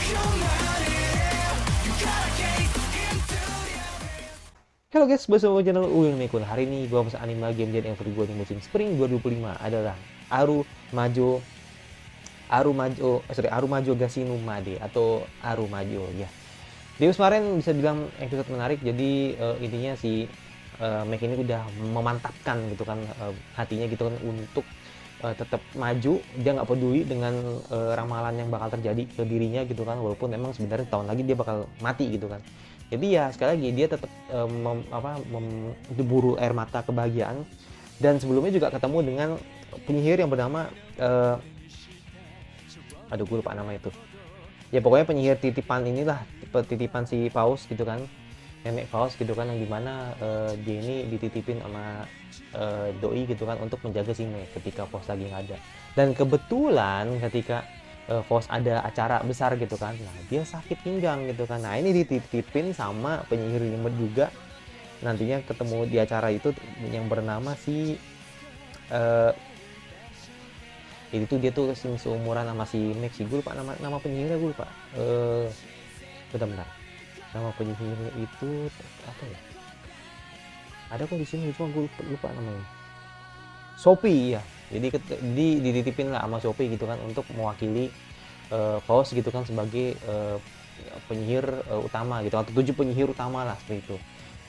Halo guys, bersama channel Uyung Nekun. Hari ini gua masuk anime game jadi yang gue di musim Spring 2025 adalah Arumajo Arumajo Gashinumade atau Arumajo ya. Di kemarin bisa bilang episode menarik, jadi intinya si Mac ini udah memantapkan gitu kan hatinya gitu kan untuk tetap maju. Dia nggak peduli dengan ramalan yang bakal terjadi ke dirinya gitu kan, walaupun memang sebenarnya tahun lagi dia bakal mati gitu kan. Jadi ya sekali lagi dia tetap memburu air mata kebahagiaan. Dan sebelumnya juga ketemu dengan penyihir yang bernama aduh gue lupa nama itu. Ya pokoknya penyihir titipan inilah, titipan si Paus gitu kan, nenek Paus gitu kan, yang dimana dia ini dititipin sama doi gitu kan untuk menjaga si Mei ketika Paus lagi nggak ada. Dan kebetulan ketika Paus ada acara besar gitu kan, nah dia sakit pinggang gitu kan, nah ini dititipin sama penyihir Limet juga. Nantinya ketemu di acara itu yang bernama si uh, jadi tuh dia tuh seumuran sama si Max sih. Gue lupa nama penyihirnya, gue lupa. Bentar, nama penyihirnya itu apa ya, ada kok di sini cuma gue lupa namanya. Sophie ya. Jadi dititipin lah sama Sophie gitu kan untuk mewakili Paus gitu kan sebagai penyihir utama gitu, atau 7 penyihir utama lah seperti itu.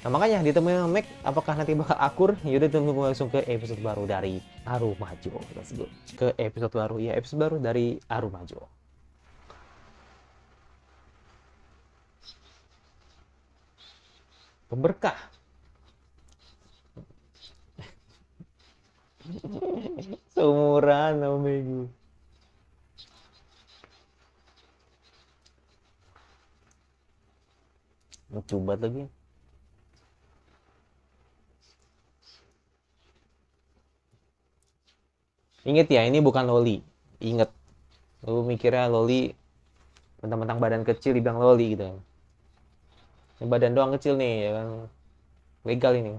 Nah makanya ditemuin sama Mac, apakah nanti bakal akur? Yaudah tunggu langsung ke episode baru dari Arumajo. Let's go ke episode baru ya, episode baru dari Arumajo. Pemberkah. Seumuran sama Megu. Coba lagi. Ingat ya, ini bukan loli. Ingat. Lu mikirnya loli mentang-mentang badan kecil dibilang loli gitu. Ini badan doang kecil nih ya kan. Legal ini.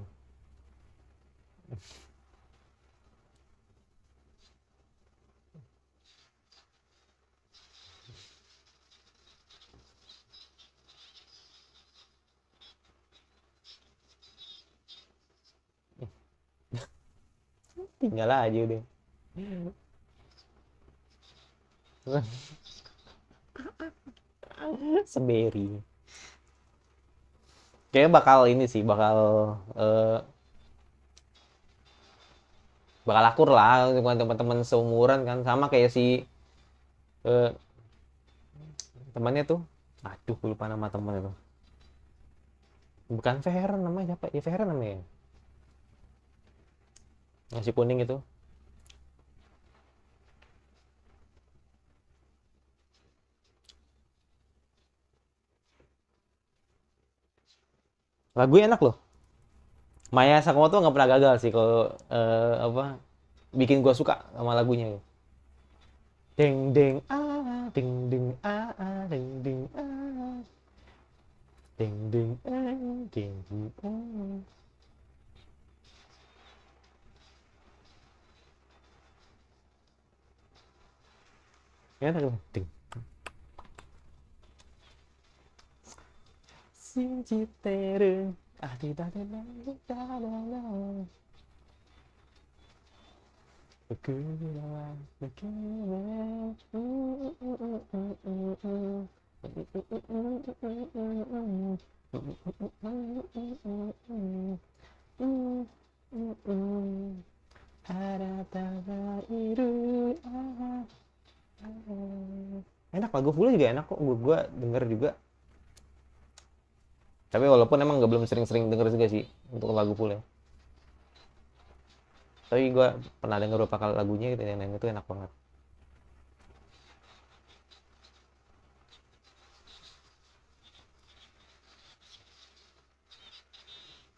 Tinggal aja udah. Seberi. Kayaknya bakal ini sih, eh, bakal akur lah dengan teman-teman seumuran kan, sama kayak si eh, temannya tuh, aduh lupa nama temannya tuh, bukan Feren namanya, siapa ya, Feren namanya, nasi kuning itu. Lagunya enak loh. Maya Sakamoto nggak pernah gagal sih kalau apa bikin gua suka sama lagunya. Ding ding ah, ding ding ah, ding ding ah, ding ding ah, ding ding ah. Enak loh. Ding. Shinjiteru. Ah, tidak ada. Enak, lagu full juga enak kok, gua denger juga. Tapi walaupun emang belum sering-sering denger juga sih untuk lagu full ya. Tapi gua pernah denger beberapa kali lagunya gitu, yang itu enak banget.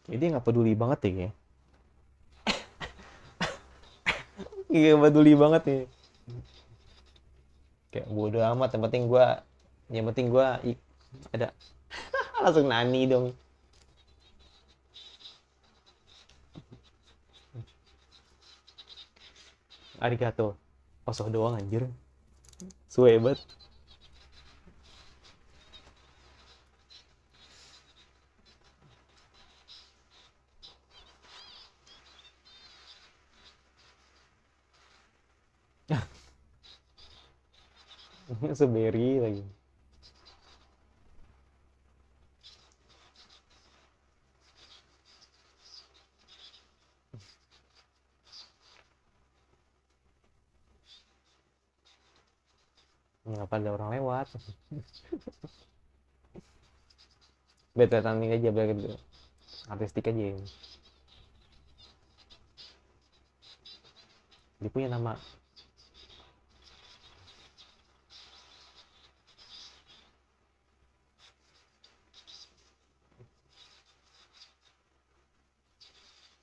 Jadi dia nggak peduli banget ya kayaknya. Iya peduli banget nih. Kayak bodo amat, yang penting gua ada. Langsung nani dong. Arigato. Osoh doang anjir. Suwe banget. Seberi lagi. Ngapa ada orang lewat? Beta tanding aja biar gitu. Artistik aja ya. Dia punya nama.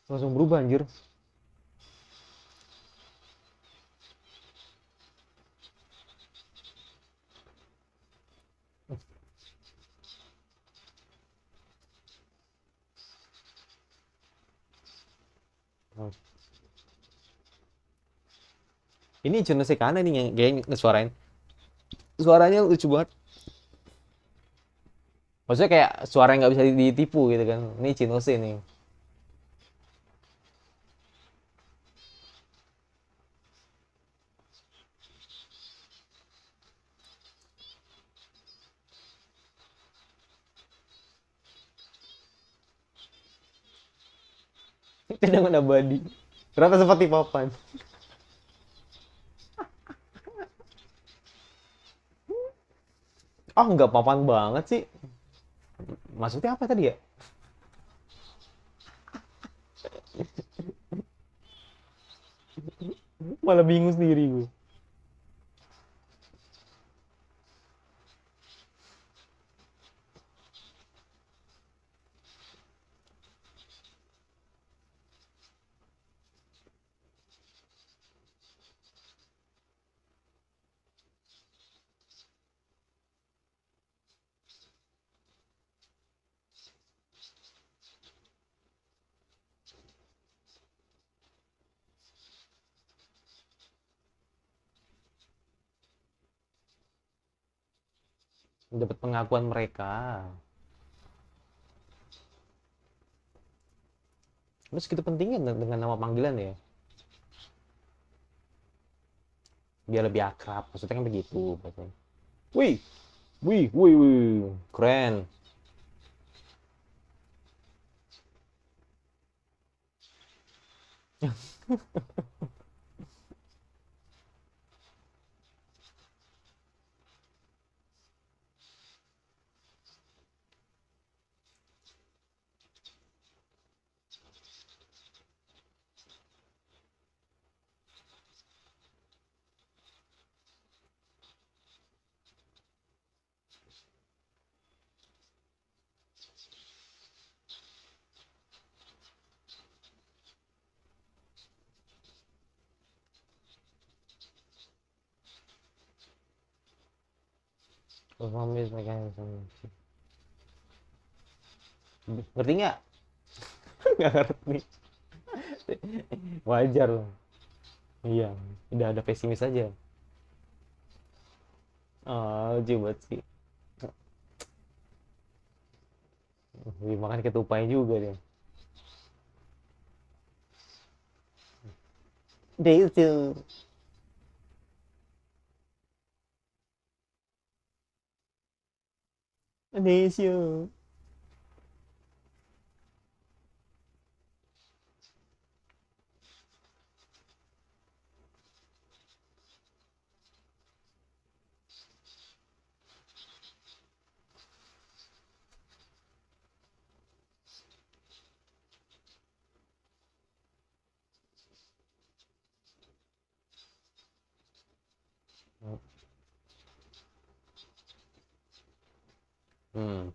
Langsung berubah anjir. Hmm. Ini Juno Sekana nih yang kayak ngesuarain. Suaranya lucu banget. Maksudnya kayak suara yang nggak bisa ditipu gitu kan. Ini Chinose nih. Tendangan abadi. Ternyata seperti papan. Ah, nggak papan banget sih. Maksudnya apa tadi ya? Malah bingung sendiri gue. Dapat pengakuan mereka. Terus gitu pentingnya dengan nama panggilan ya. Biar lebih akrab. Maksudnya kan begitu. Wih, wih, wih, wih. Keren. Performance mechanism. Ngerti nggak? Nggak ngerti. Wajar loh. Iya, udah ada pesimis aja. Oh, coba sih. Makan ketupai juga dia. Dia itu. Indonesia. Hmm.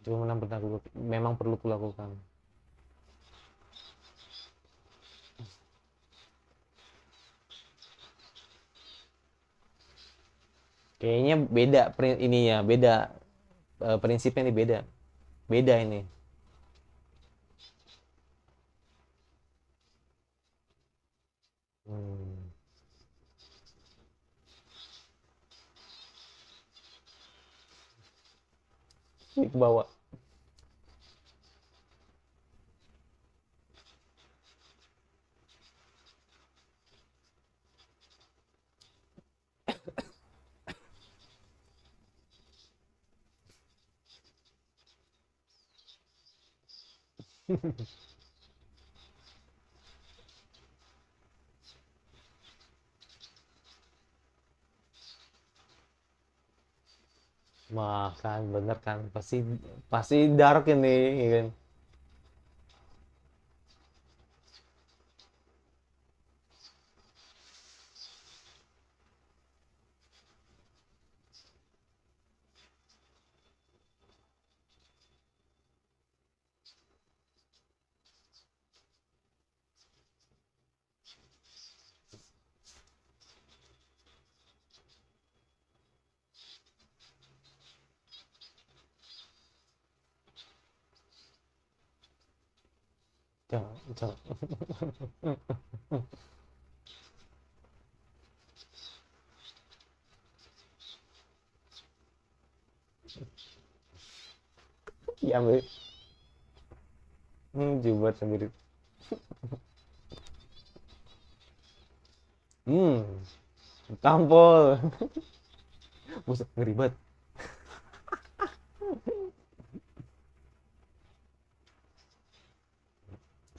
Itu memang perlu kulakukan. Kayaknya beda ini ya, beda prinsipnya nih beda. Beda ini. Hmm. Ini ke bawah. Wah kan bener kan, pasti pasti dark ini ya kan. Jangan, jangan. Diambil. Jubat sendiri. Hmm, tampol. Buset, ngeri banget.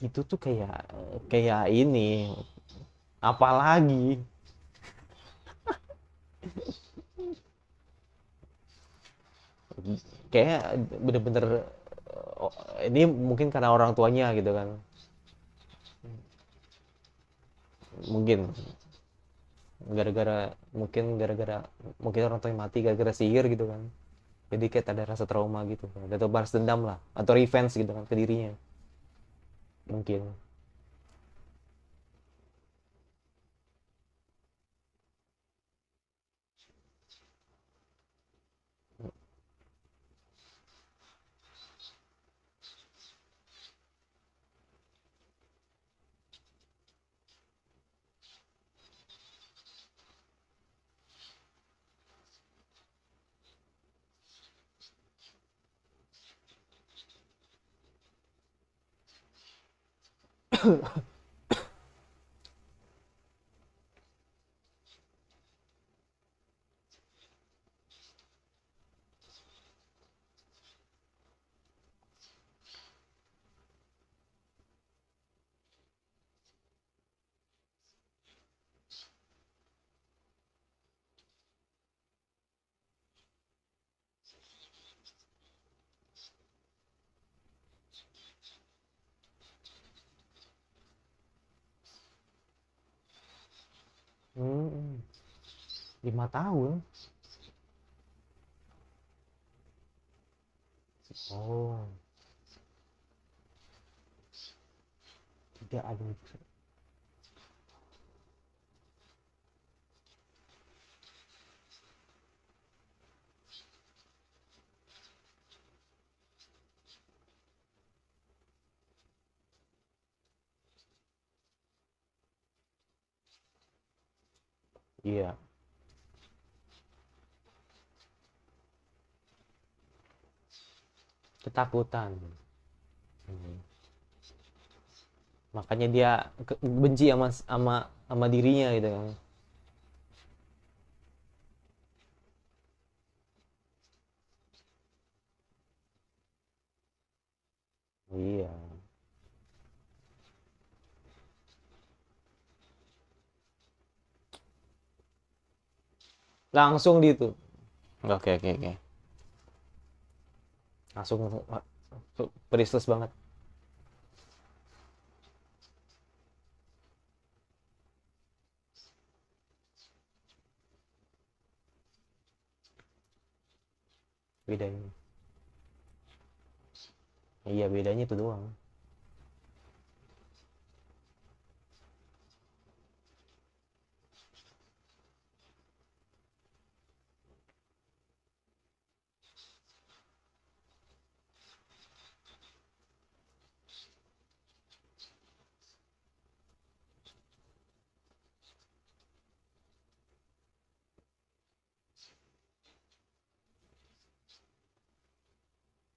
Itu tuh kayak kayak ini, apalagi kayak bener-bener oh, ini mungkin karena orang tuanya gitu kan. Mungkin gara-gara gara-gara mungkin orang tuanya mati gara-gara sihir gitu kan. Jadi kayak ada rasa trauma gitu kan. Atau balas dendam lah atau revenge gitu kan ke dirinya. Mungkin. Hmm, 5 tahun. Oh, tidak ada. Iya, ketakutan. Hmm. Makanya dia benci sama sama sama dirinya gitu kan. Iya. Langsung di itu. Oke, oke, oke. Langsung priceless banget. Bedanya. Iya, bedanya itu doang.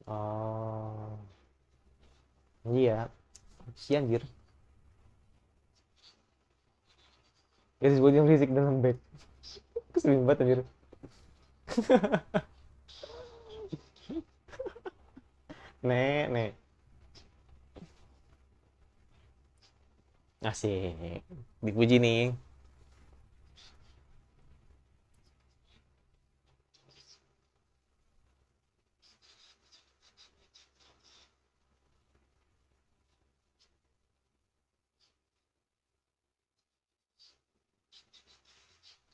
Oh, iya. Si anjir. Ya disebutin fisik dan lembek. Keselin banget anjir. Nek, nek. Asik. Dipuji nih.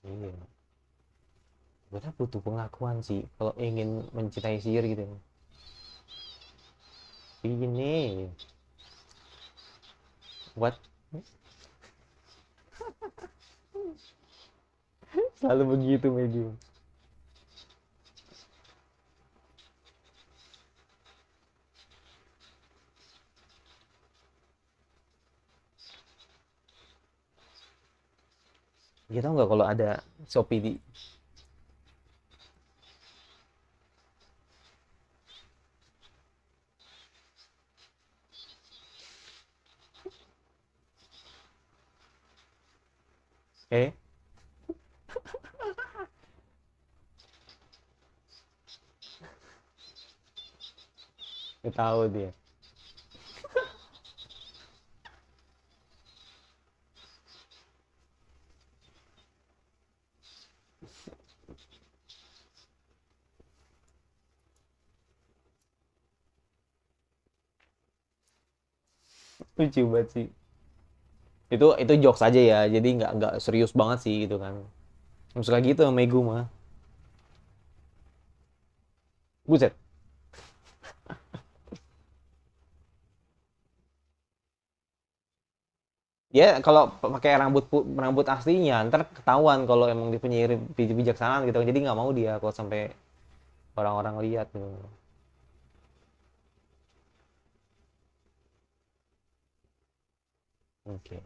Iya. Kita butuh pengakuan sih kalau ingin mencintai sihir gitu. Ini buat selalu begitu Megi. Kita tahu nggak kalau ada Shopee di eh nggak tahu dia. Lucu banget sih. Itu jokes aja ya. Jadi nggak serius banget sih gitu kan. Maksudnya gitu sama Megu mah. Buset. Ya kalau pakai rambut aslinya ntar ketahuan kalau emang dia penyihir bijaksanaan gitu. Jadi nggak mau dia kalau sampai orang-orang lihat gitu. Oke.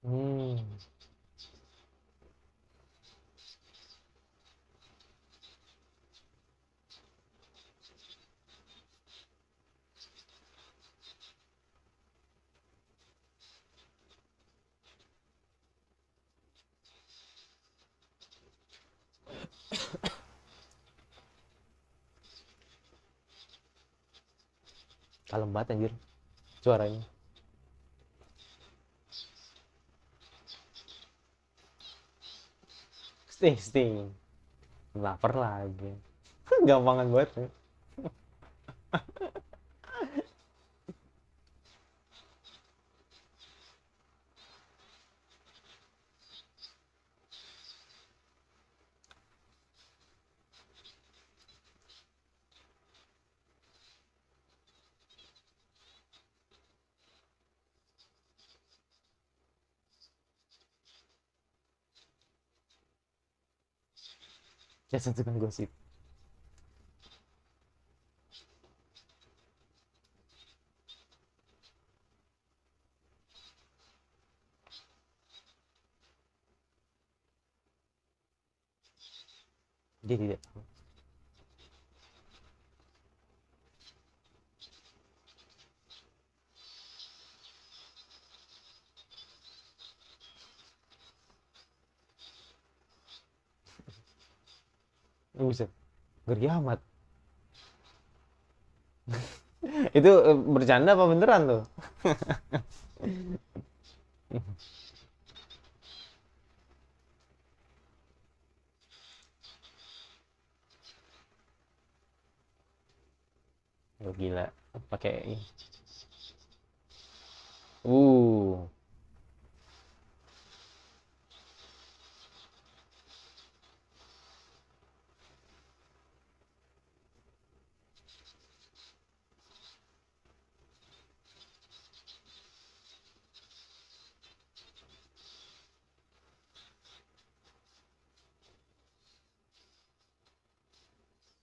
Hmm. Kalem banget anjir suaranya. Sting sting. Lapar lagi. Gampangan banget ya. Ya sentuhan gosip. Dia tidak tahu. Buset. Ngeri amat. Itu bercanda apa beneran tuh? Oh, gila. Pakai uh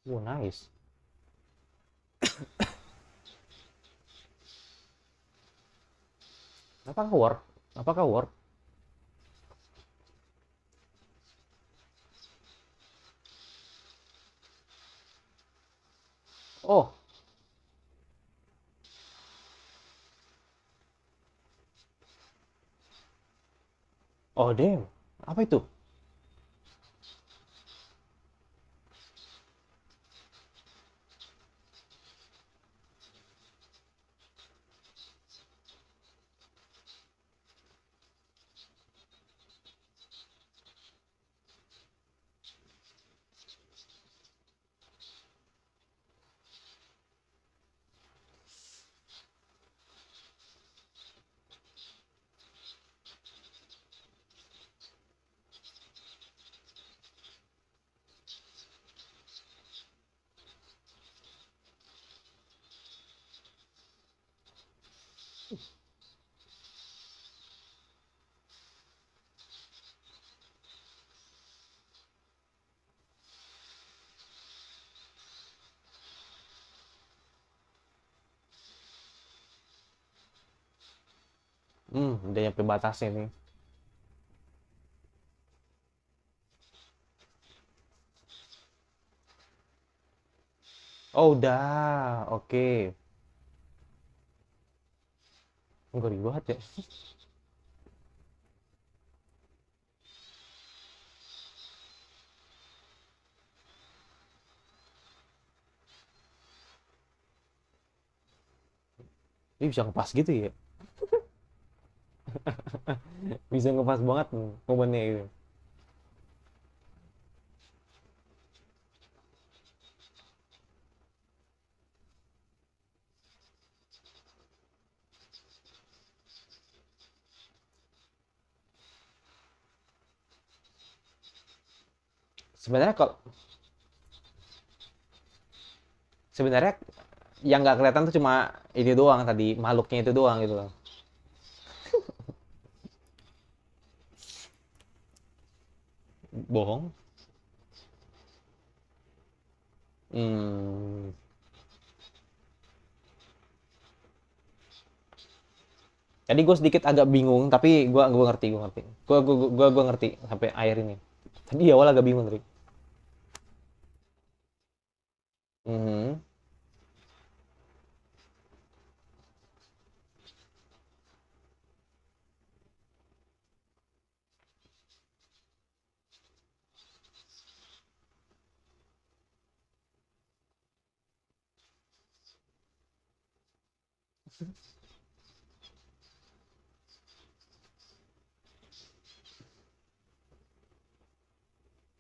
Nice. Apakah work? Apakah work? Oh, oh damn. Apa itu? Udah nyampe batasnya nih. Oh, udah. Oke. Ngeri banget ya. Ini bisa ngepas gitu ya. Bisa ngepas banget momennya itu. Sebenarnya kalau sebenarnya yang nggak kelihatan tuh cuma ini doang tadi, makhluknya itu doang gitu loh. Bohong. Hmm. Tadi gue sedikit agak bingung, tapi gue ngerti. Gue ngerti sampai air ini. Tadi awal agak bingung tadi. Mhm.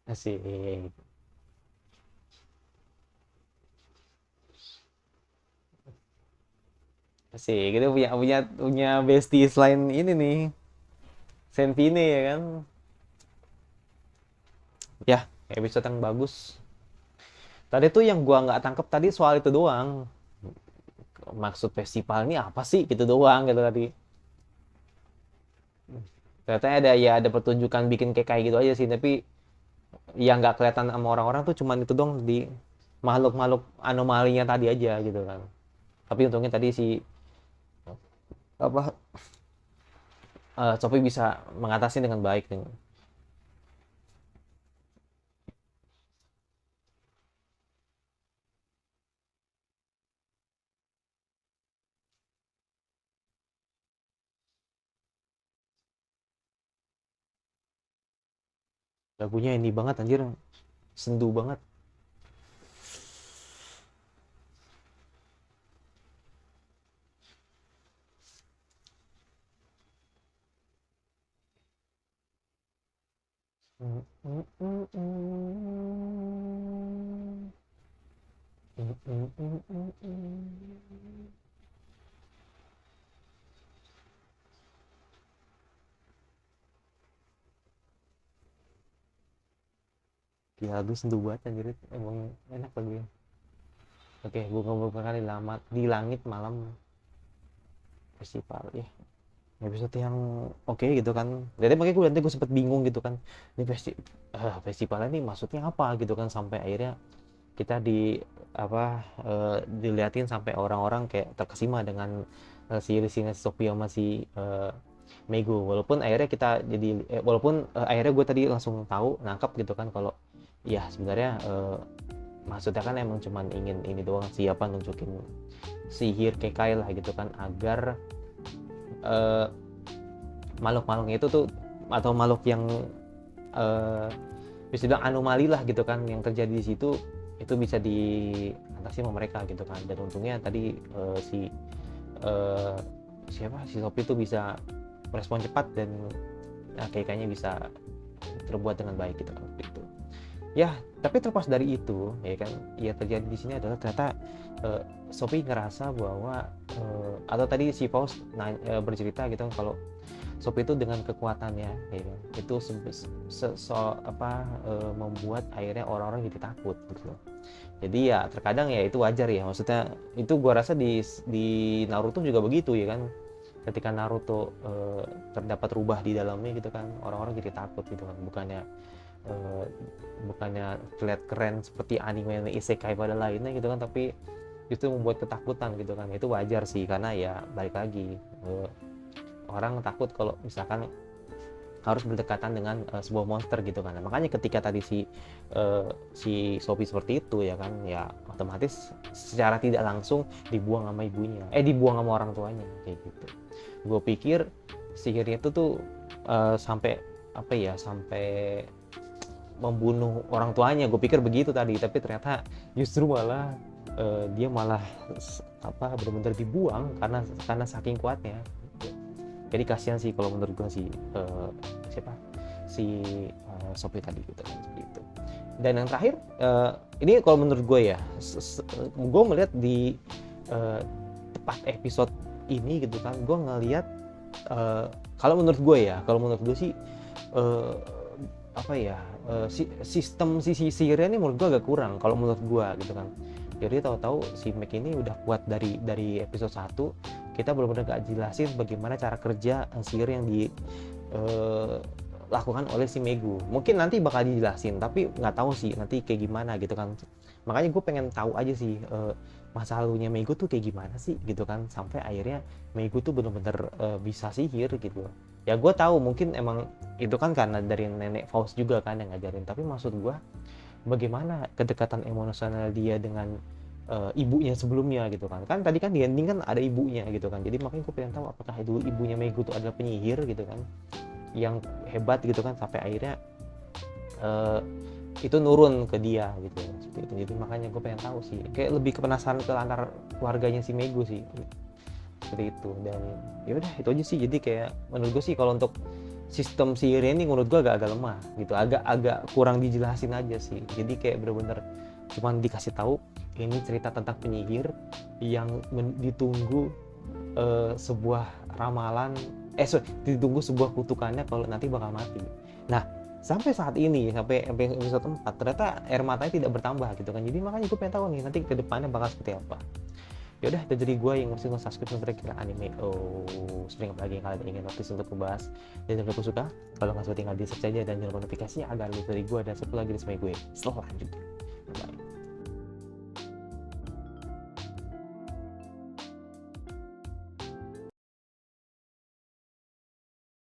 Asik. Asik. Kita punya punya punya bestie selain ini nih. Senvine ya kan. Ya, episode yang bagus. Tadi tuh yang gua nggak tangkep tadi soal itu doang. Maksud festival ini apa sih? Gitu doang gitu tadi. Ternyata ada ya ada pertunjukan bikin kayak gitu aja sih, tapi yang nggak kelihatan sama orang-orang tuh cuman itu dong di makhluk-makhluk anomalinya tadi aja gitu kan. Tapi untungnya tadi si apa Shopee bisa mengatasi dengan baik dengan lagunya ini banget anjir, sendu banget. Gila, lagu sendu banget anjir, emang enak lagunya. Oke, bunga-bunga kali lama di langit malam festival ya. Episode yang oke gitu kan. Jadi makanya gue sempet bingung gitu kan. Ini festival ini maksudnya apa gitu kan sampai akhirnya kita diliatin sampai orang-orang kayak terkesima dengan si Sophie sama si Mego, walaupun akhirnya akhirnya gue tadi langsung nangkap gitu kan kalau ya sebenarnya maksudnya kan emang cuman ingin ini doang, siapa nunjukin sihir Kekai lah gitu kan, agar makhluk-makhluk itu tuh atau makhluk yang bisa bilang anomali lah gitu kan yang terjadi di situ itu bisa diatasi sama mereka gitu kan. Dan untungnya tadi si Sophie itu bisa merespon cepat dan kayaknya bisa terbuat dengan baik gitu kan itu. Ya, tapi terlepas dari itu ya kan, ya terjadi di sini adalah ternyata Sophie ngerasa bahwa atau tadi si Faust bercerita gitu kan kalau Sophie itu dengan kekuatannya ya kan, itu membuat akhirnya orang-orang jadi takut gitu. Jadi ya terkadang ya itu wajar ya, maksudnya itu gua rasa di Naruto juga begitu ya kan, ketika Naruto terdapat rubah di dalamnya gitu kan, orang-orang jadi takut gitu kan, bukannya terlihat keren seperti anime isekai pada lainnya gitu kan, tapi justru membuat ketakutan gitu kan. Itu wajar sih, karena ya balik lagi orang takut kalau misalkan harus berdekatan dengan sebuah monster gitu kan. Nah, makanya ketika tadi si Sophie seperti itu ya kan, ya otomatis secara tidak langsung dibuang sama ibunya, dibuang sama orang tuanya kayak gitu. Gue pikir sihirnya itu tuh sampai membunuh orang tuanya, gue pikir begitu tadi, tapi ternyata justru malah dia malah benar-benar dibuang karena saking kuatnya. Jadi kasihan sih kalau menurut gue Sophie tadi gitu. Dan yang terakhir ini kalau menurut gue ya, gue melihat di tepat episode ini gitu kan, gue ngelihat kalau menurut gue sih sistem sihirnya ini menurut gue agak kurang kalau menurut gue gitu kan. Jadi tahu-tahu si Meg ini udah kuat dari episode 1, kita benar-benar gak jelasin bagaimana cara kerja sihir yang dilakukan oleh si Megu. Mungkin nanti bakal dijelasin, tapi nggak tahu sih nanti kayak gimana gitu kan. Makanya gue pengen tahu aja sih masa lalunya Megu tuh kayak gimana sih gitu kan, sampai akhirnya Megu tuh benar-benar bisa sihir gitu. Ya gue tahu mungkin emang itu kan karena dari nenek Faust juga kan yang ngajarin, tapi maksud gue bagaimana kedekatan emosional dia dengan ibunya sebelumnya gitu kan. Kan tadi kan di ending kan ada ibunya gitu kan. Jadi makanya gue pengen tahu apakah itu ibunya Megu itu adalah penyihir gitu kan, yang hebat gitu kan, sampai akhirnya itu nurun ke dia gitu seperti itu. Jadi makanya gue pengen tahu sih, kayak lebih penasaran ke antar keluarganya si Megu sih seperti itu. Dan ya udah itu aja sih. Jadi kayak menurut gue sih kalau untuk sistem sihirnya ini menurut gue agak lemah gitu, agak kurang dijelasin aja sih. Jadi kayak bener-bener cuman dikasih tahu ini cerita tentang penyihir yang ditunggu sebuah ramalan ditunggu sebuah kutukannya kalau nanti bakal mati. Nah sampai saat ini, sampai episode 4 ternyata air matanya tidak bertambah gitu kan. Jadi makanya gue pengen tahu nih nanti ke depannya bakal seperti apa. Ya udah, itu jadi gue yang mesti nge-subscribe untuk kira anime spring lagi yang kalian ingin notice untuk membahas. Dan jika kalian suka, kalau nggak suka tinggal di subscribe aja dan jangan notifikasinya agar lebih dari gue dan satu lagi resmi gue selanjutnya. Bye.